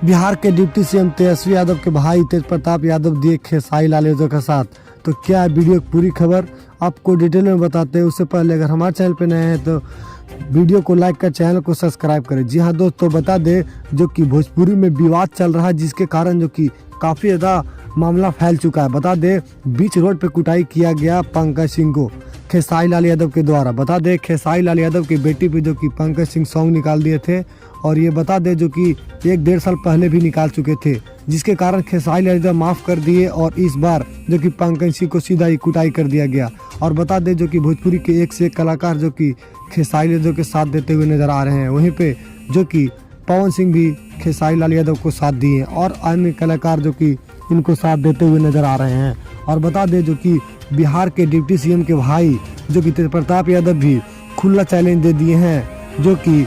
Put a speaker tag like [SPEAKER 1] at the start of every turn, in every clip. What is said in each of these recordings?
[SPEAKER 1] बिहार के deputy CM Tejashwi Yadav के भाई तेज प्रताप यादव दिए खेसारी लाल यादव का साथ। तो क्या वीडियो की पूरी खबर आपको डिटेल में बताते हैं। उससे पहले अगर हमारे चैनल पे नए हैं तो वीडियो को लाइक कर चैनल को सब्सक्राइब करें। जी हाँ दोस्तों, बता दें जो कि भोजपुरी में विवाद चल रहा है, जिसके कारण जो कि काफ़ी ज़्यादा मामला फैल चुका है। बता दें बीच रोड पे कुटाई किया गया पंकज सिंह को खेसारी लाल यादव के द्वारा। बता दें खेसारी लाल यादव की बेटी पे जो कि पंकज सिंह सॉन्ग निकाल दिए थे, और ये बता दें जो कि 1-1.5 साल पहले भी निकाल चुके थे, जिसके कारण खेसारी लाल यादव माफ़ कर दिए और इस बार जो कि पंकज सिंह को सीधा ही कुटाई कर दिया गया। और बता दें जो कि भोजपुरी के एक से एक कलाकार जो कि खेसारी यादव के साथ देते हुए नजर आ रहे हैं। वहीं पे जो कि पवन सिंह भी खेसारी लाल यादव को साथ दिए और अन्य कलाकार जो कि इनको साथ देते हुए नजर आ रहे हैं। और बता दें जो कि बिहार के डिप्टी सीएम के भाई जो कि तेज प्रताप यादव भी खुला चैलेंज दे दिए हैं जो कि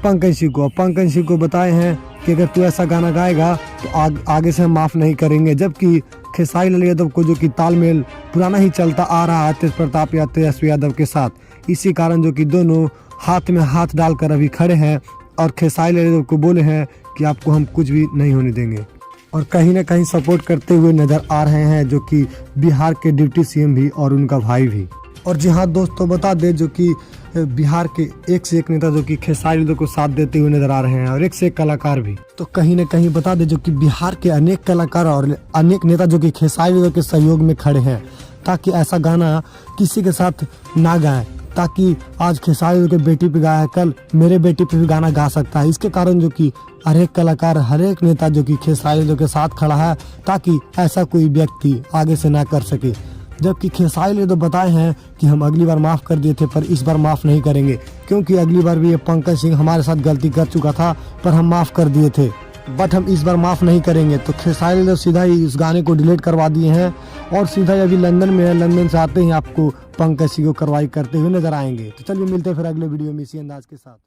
[SPEAKER 1] पंकज सिंह को बताए हैं कि अगर तू ऐसा गाना गाएगा तो आगे से हम माफ़ नहीं करेंगे। जबकि खेसारी लाल यादव को जो कि तालमेल पुराना ही चलता आ रहा है तेज प्रताप या तेजस्वी यादव के साथ, इसी कारण जो कि दोनों हाथ में हाथ डालकर अभी खड़े हैं और खेसारी लाल यादव को बोले हैं कि आपको हम कुछ भी नहीं होने देंगे, और कहीं ना कहीं सपोर्ट करते हुए नजर आ रहे हैं जो कि बिहार के डिप्टी सीएम भी और उनका भाई भी। और जी हाँ दोस्तों, बता दें जो कि बिहार के एक से एक नेता जो कि खेसारी यादव को साथ देते हुए नजर आ रहे हैं और एक से एक कलाकार भी। तो कहीं ना कहीं बता दें जो कि बिहार के अनेक कलाकार और अनेक नेता जो कि खेसारी यादव के सहयोग में खड़े हैं ताकि ऐसा गाना किसी के साथ ना गाएं, ताकि आज खेसारी यादव के बेटी पे गाया, कल मेरे बेटी पे भी गाना गा सकता है। इसके कारण जो कि हर एक कलाकार, हर एक नेता जो कि खेसारी यादव के साथ खड़ा है ताकि ऐसा कोई व्यक्ति आगे से ना कर सके। जबकि खेसारी यादव बताए हैं कि हम अगली बार माफ़ कर दिए थे पर इस बार माफ़ नहीं करेंगे, क्योंकि अगली बार भी ये पंकज सिंह हमारे साथ गलती कर चुका था पर हम माफ़ कर दिए थे, बट हम इस बार माफ़ नहीं करेंगे। तो खेसारी यादव सीधा ही उस गाने को डिलीट करवा दिए हैं और सीधा ही अभी लंदन में है। लंदन से आते ही आपको पंकज सिंह को कार्रवाई करते हुए नजर आएंगे। तो चलिए मिलते हैं फिर अगले वीडियो में इसी अंदाज के साथ।